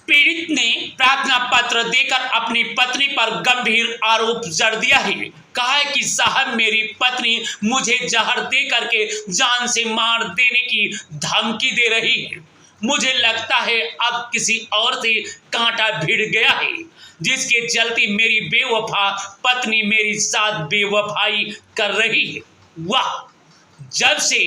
पीड़ित ने प्रार्थना पत्र देकर अपनी पत्नी पर गंभीर आरोप जड़ दिया है। कहा है कि साहब, मेरी पत्नी मुझे जहर दे करके जान से मार देने की धमकी दे रही है। मुझे लगता है अब किसी और से कांटा भिड़ गया है, जिसके चलते मेरी बेवफा पत्नी मेरी साथ बेवफाई कर रही है। वाह, जब से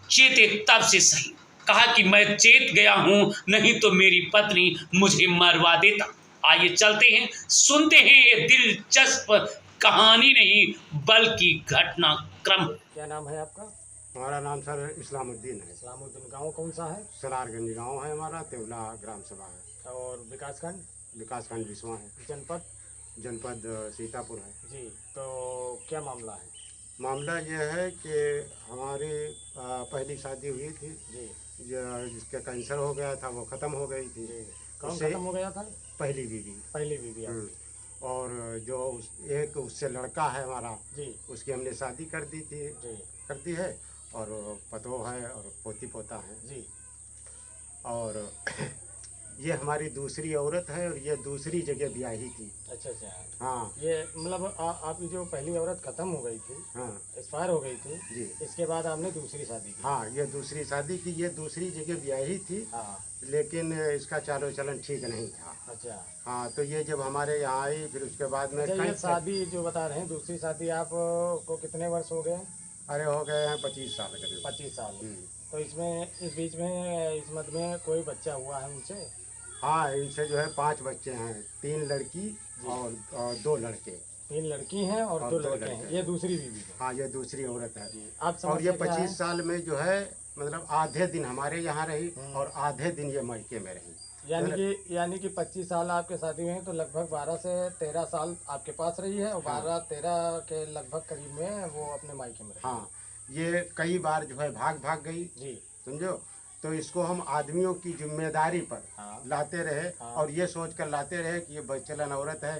चेते तब से सही। कहा कि मैं चेत गया हूं, नहीं तो मेरी पत्नी मुझे मरवा देता। आइए चलते हैं, सुनते हैं ये दिलचस्प कहानी नहीं बल्कि घटनाक्रम। क्या नाम है आपका? हमारा नाम सर इस्लामुद्दीन है। इस्लामुद्दीन। गांव कौन सा है? सरारगंज गांव है हमारा, तेवला ग्राम सभा है। और विकासखंड? विकासखंड विश्वा है। जनपद? जनपद सीतापुर है जी। तो क्या मामला है? मामला ये है कि हमारी पहली शादी हुई थी जी। जिसका कैंसर हो गया था, वो ख़त्म हो गई थी। कौन ख़त्म हो गया था? पहली बीवी। पहली बीवी आपकी। और जो एक उससे लड़का है हमारा जी, उसकी हमने शादी कर दी थी, जी, कर दी है, और पतोह है और पोती पोता है जी। और ये हमारी दूसरी औरत है और ये दूसरी जगह ब्याही थी। अच्छा अच्छा। हाँ, ये मतलब आपकी जो पहली औरत ख़त्म हो गई थी, हाँ एक्सपायर हो गई थी जी। इसके बाद आपने दूसरी शादी की? हाँ, ये दूसरी शादी की, ये दूसरी जगह ब्याही थी, हाँ। लेकिन इसका चालो चलन ठीक नहीं था। अच्छा। हाँ, तो ये जब हमारे यहाँ आई फिर उसके बाद में अच्छा, ये शादी जो बता रहे हैं दूसरी शादी, आप को कितने वर्ष हो गए? अरे हो गए हैं 25 साल करीब। 25 साल। तो इसमें इस बीच में इस मध्य में कोई बच्चा हुआ है उनसे? हाँ, इनसे जो है 5 बच्चे हैं, 3 लड़की और 2 लड़के। 3 लड़की हैं और 2 लड़के हैं। ये दूसरी बीवी है? हाँ, ये दूसरी औरत है। आप और ये समझते क्या 25 है? साल में जो है मतलब आधे दिन हमारे यहाँ रही और आधे दिन ये मायके में रही। यानी कि 25 साल आपके शादी हुए हैं, तो लगभग 12 से 13 साल आपके पास रही है और 12-13 के लगभग करीब में वो अपने मायके में रही। हाँ, ये कई बार जो है भाग गई जी। समझो। तो इसको हम आदमियों की जिम्मेदारी पर लाते रहे और ये सोच कर लाते रहे कि ये बच्चलन औरत है,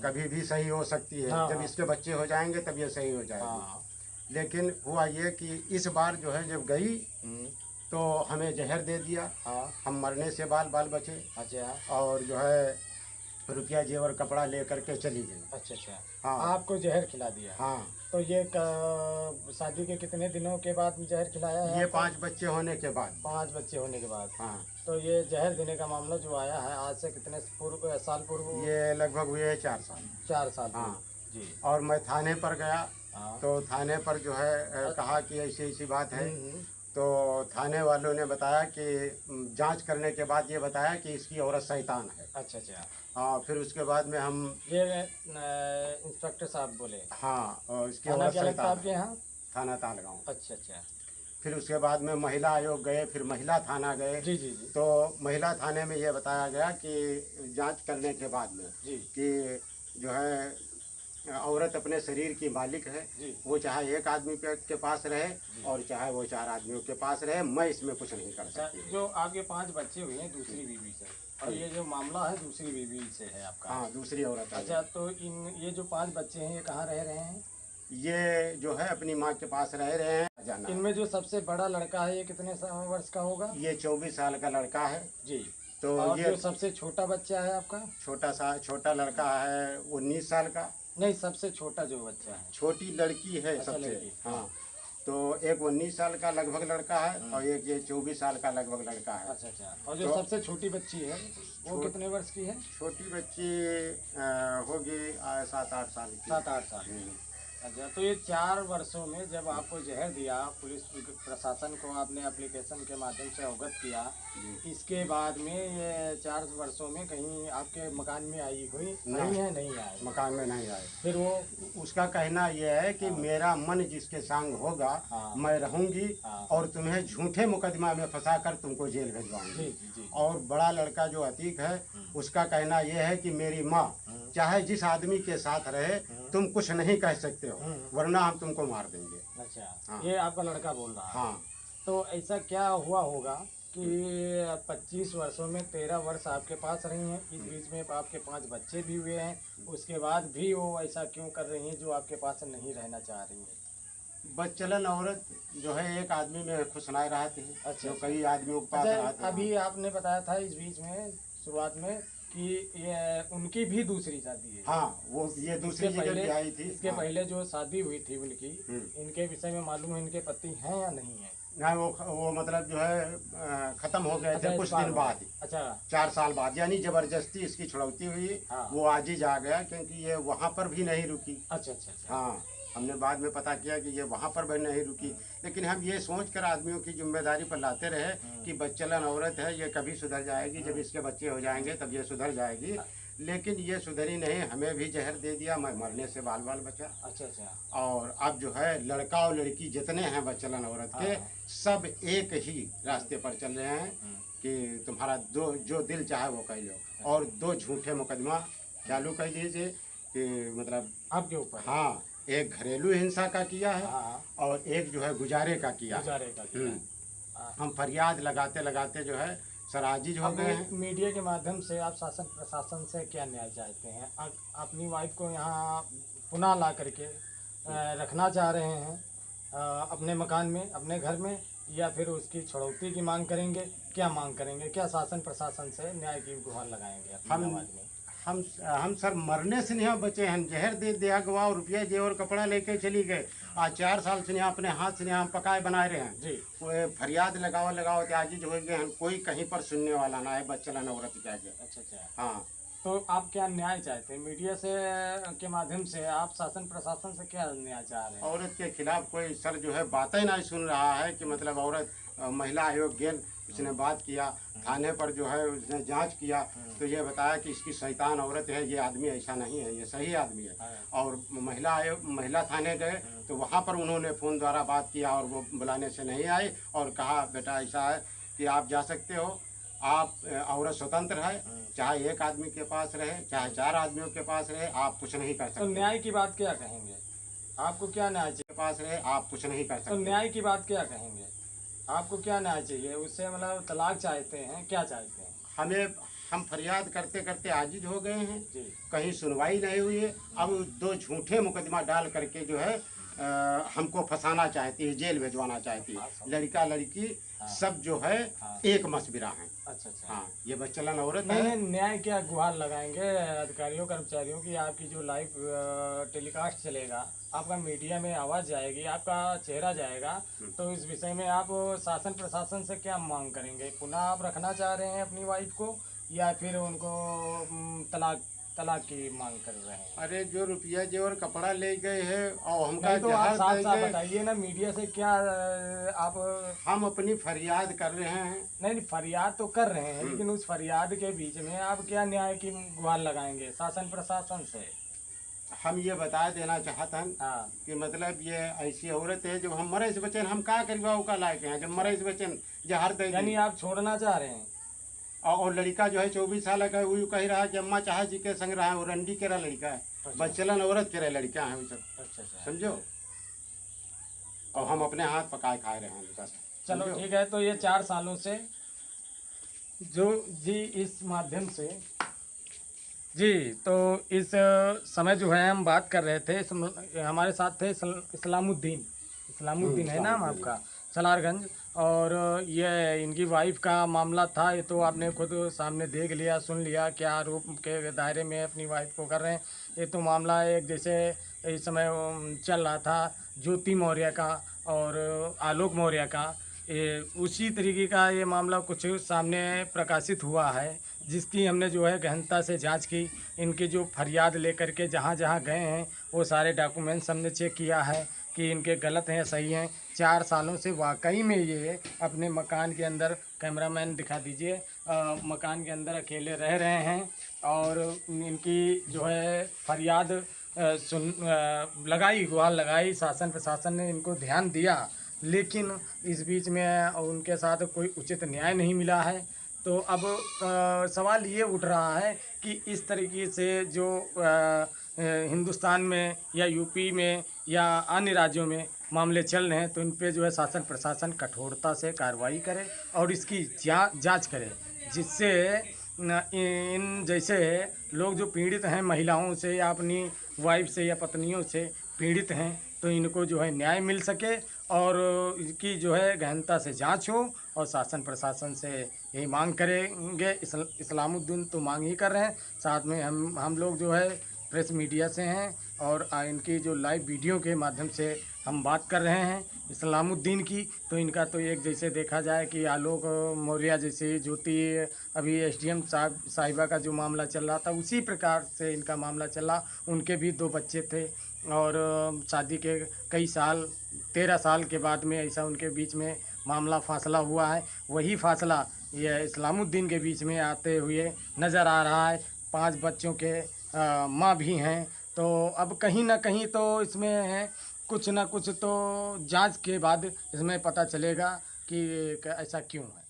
कभी भी सही हो सकती है। जब इसके बच्चे हो जाएंगे तब ये सही हो जाएगी। लेकिन हुआ ये कि इस बार जो है जब गई तो हमें जहर दे दिया। हम मरने से बाल बचे। अच्छा। और जो है रुपया जेवर कपड़ा ले करके चली गई। अच्छा अच्छा। हाँ, आपको जहर खिला दिया? हाँ। तो ये शादी के कितने दिनों के बाद जहर खिलाया है? ये 5 बच्चे होने के बाद। 5 बच्चे होने के बाद? हाँ। तो ये जहर देने का मामला जो आया है आज से कितने साल पूर्व? ये लगभग हुए है 4 साल। 4 साल। हाँ जी। और मैं थाने पर गया। तो थाने पर जो है कहा कि ऐसी बात है। तो थाने वालों ने बताया कि जांच करने के बाद ये बताया कि इसकी औरत शैतान है। अच्छा अच्छा। हाँ, फिर उसके बाद में हम ये इंस्पेक्टर साहब बोले? हाँ, और इसकी औरत शैतान है। आपके यहाँ? थाना तालगांव। अच्छा अच्छा। फिर उसके बाद में महिला आयोग गए, फिर महिला थाना गए। जी जी जी। तो महिला थाने में ये बताया गया कि जांच करने के बाद में जी कि जो है औरत अपने शरीर की मालिक है। वो चाहे एक आदमी के पास रहे और चाहे वो 4 आदमियों के पास रहे, मैं इसमें कुछ नहीं कर सकती। जो आपके 5 बच्चे हुए हैं दूसरी बीवी से, और ये जो मामला है दूसरी बीवी से है आपका? हाँ, दूसरी औरत है। अच्छा, तो ये जो 5 बच्चे हैं ये कहाँ रह रहे हैं? ये जो है अपनी माँ के पास रह रहे हैं। इनमें जो सबसे बड़ा लड़का है ये कितने वर्ष का होगा? ये 24 साल का लड़का है जी। तो और ये जो सबसे छोटा बच्चा है आपका? छोटा लड़का है 19 साल का। नहीं, सबसे छोटा जो बच्चा है? छोटी लड़की है। अच्छा, सबसे लड़की। हाँ, तो एक 19 साल का लगभग लड़का है और एक ये 24 साल का लगभग लड़का है। अच्छा अच्छा। और जो सबसे छोटी बच्ची है वो कितने वर्ष की है? छोटी बच्ची होगी 7-8 साल की। 7-8 साल। अच्छा, तो ये 4 वर्षों में जब आपको जहर दिया, पुलिस प्रशासन को आपने एप्लीकेशन के माध्यम से अवगत किया, इसके बाद में ये 4 वर्षों में कहीं आपके मकान में आई हुई नहीं है? नहीं आए मकान में नहीं आए। फिर वो उसका कहना यह है कि मेरा मन जिसके संग होगा मैं रहूंगी और तुम्हें झूठे मुकदमा में फंसा कर तुमको जेल भिजवाऊंगी। और बड़ा लड़का जो अतीक है उसका कहना यह है कि मेरी माँ चाहे जिस आदमी के साथ रहे तुम कुछ नहीं कह सकते हो, वरना हम तुमको मार देंगे। अच्छा, ये आपका लड़का बोल रहा है? हाँ। तो ऐसा क्या हुआ होगा कि 25 वर्षों में 13 वर्ष आपके पास रही हैं, इस बीच में आपके 5 बच्चे भी हुए हैं, उसके बाद भी वो ऐसा क्यों कर रही हैं जो आपके पास नहीं रहना चाह रही हैं? बच्चलन औरत जो है एक आदमी में खुश नहीं रहती है। अच्छा, जो कई आदमियों के पास रहती है। अभी आपने बताया था इस बीच में शुरुआत में कि ये उनकी भी दूसरी शादी है। हाँ, वो ये दूसरी इसके जगह पहले भी आई थी। इसके हाँ। पहले जो शादी हुई थी उनकी, इनके विषय में मालूम है इनके पति हैं या नहीं है? ना वो मतलब जो है खत्म हो गए अच्छा, थे इस कुछ बार दिन हो बाद। गए। अच्छा 4 साल बाद, यानी जबरदस्ती इसकी छुड़ौती हुई। हाँ। वो आज ही जा गया, क्योंकि ये वहाँ पर भी नहीं रुकी। अच्छा अच्छा अच्छा। हाँ, हमने बाद में पता किया कि ये वहाँ पर भी नहीं रुकी। लेकिन हम ये सोच कर आदमियों की जिम्मेदारी पर लाते रहे कि बच्चलन औरत है, ये कभी सुधर जाएगी, जब इसके बच्चे हो जाएंगे तब ये सुधर जाएगी। लेकिन ये सुधरी नहीं, हमें भी जहर दे दिया, मैं मरने से बाल बाल बचा। अच्छा अच्छा। और अब जो है लड़का और लड़की जितने हैं बच्चलन औरत के, हाँ। सब एक ही रास्ते पर चल रहे हैं कि तुम्हारा जो दिल चाहे वो कर लो, और 2 झूठे मुकदमा चालू कर दीजिए कि मतलब आपके ऊपर? हाँ, एक घरेलू हिंसा का किया है हाँ। और एक जो है गुजारे का किया है। गुजारे का किया है। हाँ। हम फरियाद लगाते लगाते जो है सराजिज हो अब गए हैं। मीडिया के माध्यम से आप शासन प्रशासन से क्या न्याय चाहते हैं? अपनी वाइफ को यहाँ पुनः ला करके रखना चाह रहे हैं अपने मकान में, अपने घर में, या फिर उसकी छुड़ौती की मांग करेंगे? क्या मांग करेंगे? क्या शासन प्रशासन से न्याय की गुहार लगाएंगे अपनी आवाज में? हम सर मरने से नहीं बचे हैं। जहर दे दिया, गवा रुपया जेवर कपड़ा लेके चली गए। आज 4 साल से यहाँ अपने हाथ से यहाँ पकाए बनाए रहे हैं जी। वो फरियाद लगाओ त्याजी जो हो गए हैं, कोई कहीं पर सुनने वाला ना है। बच्चलन औरत जाके। अच्छा अच्छा। हाँ, तो आप क्या न्याय चाहते हैं? मीडिया से के माध्यम से आप शासन प्रशासन से क्या न्याय चाह रहे हैं? औरत के खिलाफ कोई सर जो है बातें नहीं सुन रहा है कि मतलब औरत महिला आयोग गेल उसने बात किया, थाने पर जो है उसने जांच किया तो ये बताया कि इसकी शैतान औरत है, ये आदमी ऐसा नहीं है, ये सही आदमी है। और महिला थाने गए तो वहाँ पर उन्होंने फ़ोन द्वारा बात किया और वो बुलाने से नहीं आए और कहा बेटा ऐसा है कि आप जा सकते हो, आप औरत स्वतंत्र है, चाहे एक आदमी के पास रहे चाहे 4 आदमियों के पास रहे, आप कुछ नहीं कर तो सकते। न्याय की बात क्या कहेंगे? आपको क्या न्याय चाहिए? के पास रहे आप कुछ नहीं कर तो सकते। न्याय की बात क्या कहेंगे? आपको क्या न्याय चाहिए? उससे मतलब तलाक चाहते हैं, क्या चाहते हैं? हम फरियाद करते करते आजिज हो गए हैं, जी। कहीं सुनवाई नहीं हुई है। अब 2 झूठे मुकदमा डाल करके जो है हमको फंसाना चाहती है, जेल भिजवाना चाहती है। लड़का लड़की सब जो है एक मशविरा है। अच्छा अच्छा। हाँ, ये बच्चलन औरत नहीं है। नहीं, न्याय क्या गुहार लगाएंगे अधिकारियों कर्मचारियों की? आपकी जो लाइव टेलीकास्ट चलेगा, आपका मीडिया में आवाज़ जाएगी, आपका चेहरा जाएगा, तो इस विषय में आप शासन प्रशासन से क्या मांग करेंगे? पुनः आप रखना चाह रहे हैं अपनी वाइफ को, या फिर उनको तलाक की मांग कर रहे हैं? अरे जो रुपया जेवर कपड़ा ले गए हैं और हमका नहीं तो आप जहाज साफ दे साफ गए। बताइए ना, मीडिया से क्या आप? हम अपनी फरियाद कर रहे हैं। नहीं, फरियाद तो कर रहे हैं, लेकिन उस फरियाद के बीच में आप क्या न्याय की गुहार लगाएंगे शासन प्रशासन से? हम ये बता देना चाहते हैं हाँ। कि मतलब ये ऐसी औरत है, जब हम मरे से बचन हम क्या करीबा का लायक हैं, जब मरे से बचन जहर दे दी। यानी आप छोड़ना चाह रहे हैं? और लड़का जो है 24 साल का, वो कह रहा है कि अम्मा चाहे जी के संग रहा है, वो रंडी के रहा लड़का है। बच्चलन औरत के रहे लड़का है वो सब। अच्छा अच्छा। समझो, और हम अपने हाथ पकाए खाए रहे हैं बस। चलो ठीक है। तो ये 4 सालों से जो जी इस माध्यम से जी, तो इस समय जो है हम बात कर रहे थे, हमारे साथ थे इस्लामुद्दीन है नाम आपका, सलारगंज। और ये इनकी वाइफ का मामला था। ये तो आपने खुद सामने देख लिया, सुन लिया क्या आरोप के दायरे में अपनी वाइफ को कर रहे हैं। ये तो मामला एक जैसे इस समय चल रहा था ज्योति मौर्य का और आलोक मौर्य का, उसी तरीके का ये मामला कुछ सामने प्रकाशित हुआ है, जिसकी हमने जो है गहनता से जांच की। इनके जो फरियाद लेकर के जहाँ जहाँ गए हैं वो सारे डॉक्यूमेंट्स हमने चेक किया है कि इनके गलत हैं या सही हैं। 4 सालों से वाकई में ये अपने मकान के अंदर, कैमरामैन दिखा दीजिए, मकान के अंदर अकेले रह रहे हैं। और इनकी जो है फरियाद गुहार लगाई, शासन प्रशासन ने इनको ध्यान दिया, लेकिन इस बीच में उनके साथ कोई उचित न्याय नहीं मिला है। तो अब सवाल ये उठ रहा है कि इस तरीके से जो हिंदुस्तान में या यूपी में या अन्य राज्यों में मामले चल रहे हैं, तो इन पे जो है शासन प्रशासन कठोरता से कार्रवाई करे और इसकी जांच करे, जिससे इन जैसे लोग जो पीड़ित हैं, महिलाओं से या अपनी वाइफ से या पत्नियों से पीड़ित हैं, तो इनको जो है न्याय मिल सके और इसकी जो है गहनता से जांच हो और शासन प्रशासन से यही मांग करेंगे। इस्लामुद्दीन तो मांग ही कर रहे हैं, साथ में हम लोग जो है प्रेस मीडिया से हैं और इनकी जो लाइव वीडियो के माध्यम से हम बात कर रहे हैं इस्लामुद्दीन की। तो इनका तो एक जैसे देखा जाए कि आलोक मौर्य जैसे ज्योति अभी SDM साहिबा का जो मामला चल रहा था उसी प्रकार से इनका मामला चला। उनके भी 2 बच्चे थे और शादी के कई साल 13 साल के बाद में ऐसा उनके बीच में मामला फासला हुआ है। वही फासला ये इस्लामुद्दीन के बीच में आते हुए नज़र आ रहा है। 5 बच्चों के माँ भी हैं। तो अब कहीं ना कहीं तो इसमें कुछ ना कुछ तो जांच के बाद इसमें पता चलेगा कि ऐसा क्यों है।